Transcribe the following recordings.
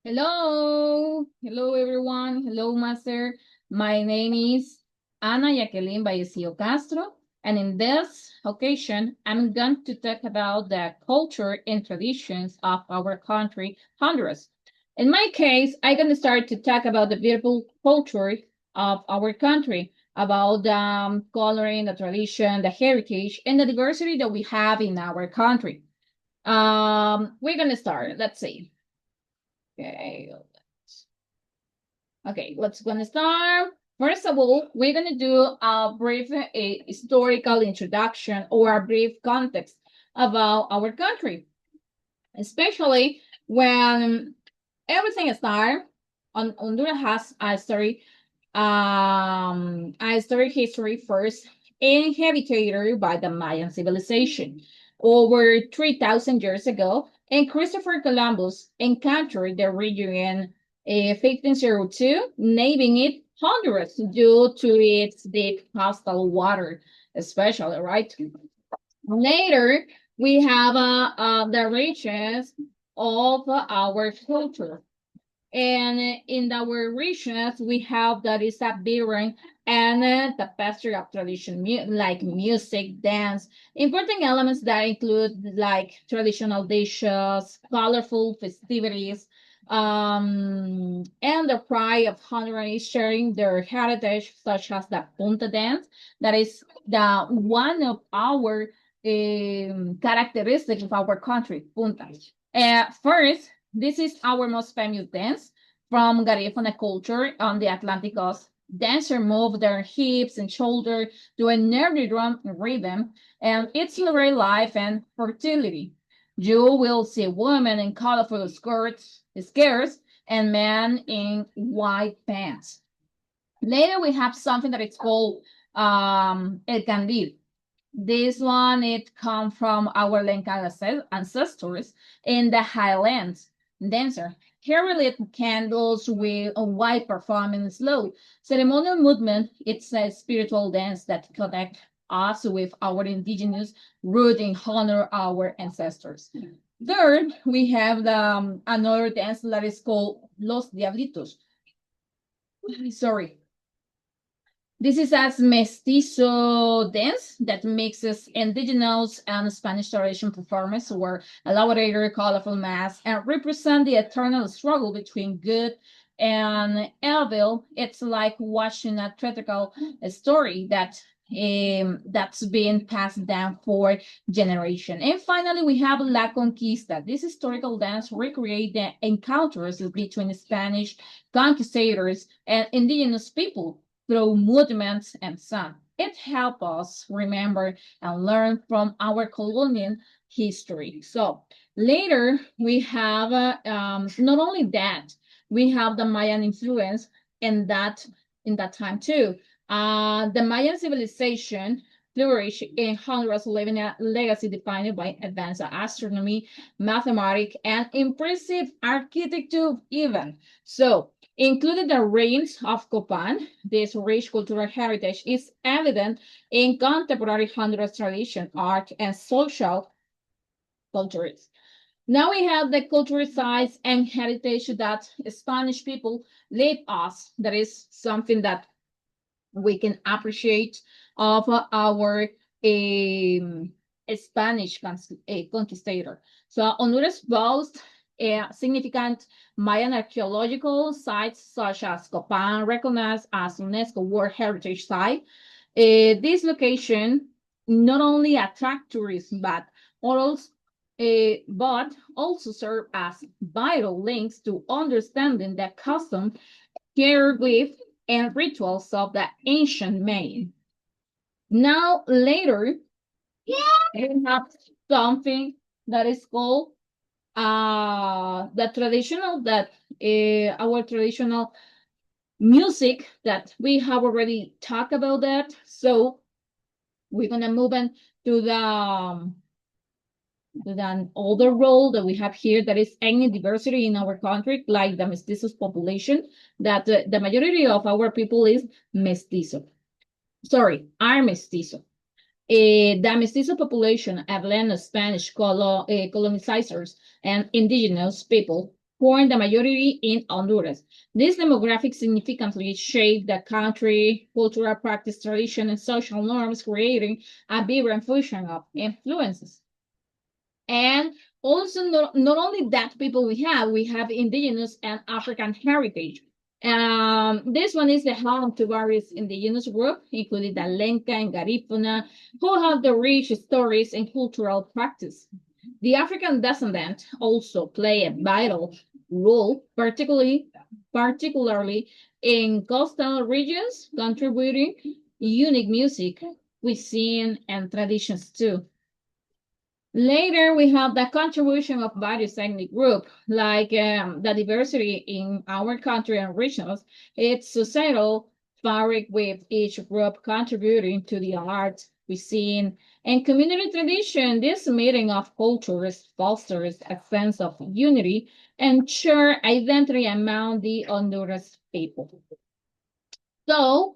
Hello everyone. Hello, Master. My name is Ana Jackeline Vallecillo Castro, and in this occasion, I'm going to talk about the culture and traditions of our country, Honduras. In my case, I'm going to start to talk about the beautiful culture of our country, about the coloring, the tradition, the heritage, and the diversity that we have in our country. We're going to start. Let's see. Okay. Okay, let's gonna start. First of all, we're gonna do a brief historical introduction or a brief context about our country, especially when everything started. Honduras has a story history first inhabited by the Mayan civilization over 3,000 years ago, and Christopher Columbus encountered the region in 1502, naming it Honduras due to its deep coastal water, especially, right? Later, we have the riches of our culture. And in our regions, we have that is a bearing and the pastry of tradition, like music, dance, important elements that include like traditional dishes, colorful festivities, and the pride of Honduras sharing their heritage, such as the punta dance, that is the one of our characteristics of our country, punta. First, this is our most famous dance from Garifuna culture on the Atlantic coast. Dancers move their hips and shoulders to a nervy drum rhythm, and it's celebrate life and fertility. You will see women in colorful skirts, and men in white pants. Later, we have something that is called el candil. This one, it comes from our Lenca ancestors in the highlands. Dancer. Here we lit candles with a white performance slow. Ceremonial movement, it's a spiritual dance that connects us with our indigenous root and honor our ancestors. Third, we have another dance that is called Los Diablitos. Sorry, this is a mestizo dance that mixes indigenous and Spanish tradition performance where elaborated colorful masks and represent the eternal struggle between good and evil. It's like watching a theatrical story that's been passed down for generation. And finally, we have La Conquista. This historical dance recreate the encounters between Spanish conquistadors and indigenous people through movements and song. It helps us remember and learn from our colonial history. So later we have not only that, we have the Mayan influence in that time too. The Mayan civilization flourished in Honduras, leaving a legacy defined by advanced astronomy, mathematics, and impressive architecture even. So including the ruins of Copan, this rich cultural heritage is evident in contemporary Honduras tradition, art, and social cultures. Now we have the cultural sites and heritage that Spanish people leave us. That is something that we can appreciate of our Spanish conquistador. So Honduras boasts significant Mayan archaeological sites such as Copan, recognized as UNESCO World Heritage Site. This location not only attract tourists but also serve as vital links to understanding the custom, hieroglyph, and rituals of the ancient Mayan. Now, later, we have something that is called the traditional that our traditional music that we have already talked about that. So we're gonna move on to the other role that we have here that is ethnic diversity in our country, like the mestizo population, that the majority of our people is mestizo. Sorry, are mestizo. The mestizo population, a blend of Spanish colonizers and indigenous people, form the majority in Honduras. This demographic significantly shaped the country, cultural practice, tradition, and social norms, creating a vibrant fusion of influences. And also, not only that people we have indigenous and African heritage. This one is the home to various indigenous groups, including the Lenca and Garifuna, who have the rich stories and cultural practice. The African descendant also play a vital role, particularly in coastal regions, contributing unique music, cuisine, and traditions too. Later, we have the contribution of various ethnic groups, like the diversity in our country and regions. It's societal fabric with each group contributing to the art, cuisine, and community tradition. This meeting of cultures fosters a sense of unity and shared identity among the Honduras people. So,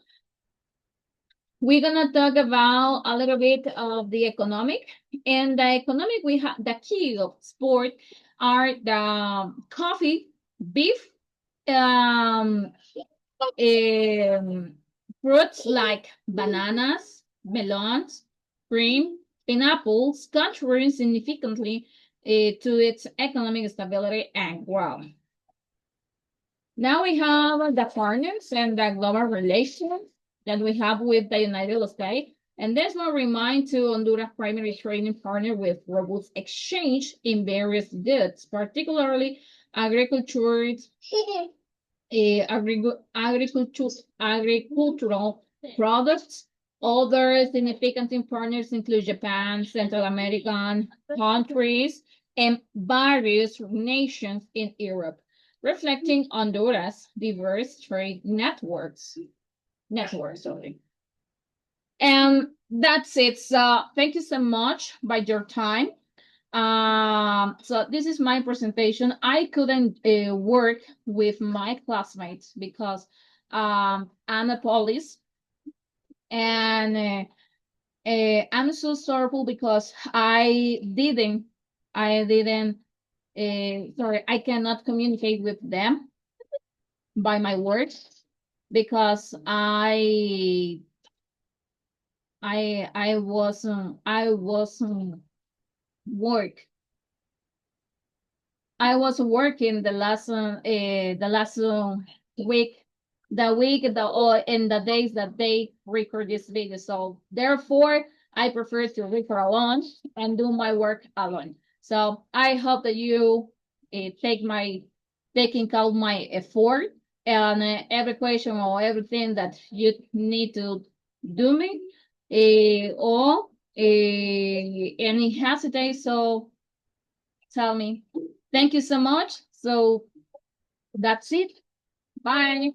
we're gonna talk about a little bit of the economic. And the economic, we have the key of sport are the coffee, beef, um, fruits like bananas, melons, cream, pineapples, contributing significantly to its economic stability and growth. Now we have the partners and the global relations that we have with the United States. And this will remind to Honduras primary trading partner with robust exchange in various goods, particularly agriculture, agricultural products. Other significant partners include Japan, Central American countries, and various nations in Europe, reflecting Honduras' diverse trade networks. Sorry. And that's it. So thank you so much by your time. So this is my presentation. I couldn't work with my classmates because I'm a police, and I'm so sorrowful because sorry, I cannot communicate with them by my words because I wasn't work. I was working the last week, in the days that they record this video. So therefore, I prefer to record alone and do my work alone. So I hope that you taking out my effort and every question or everything that you need to do me, or any hesitate. So tell me. Thank you so much. So that's it. Bye.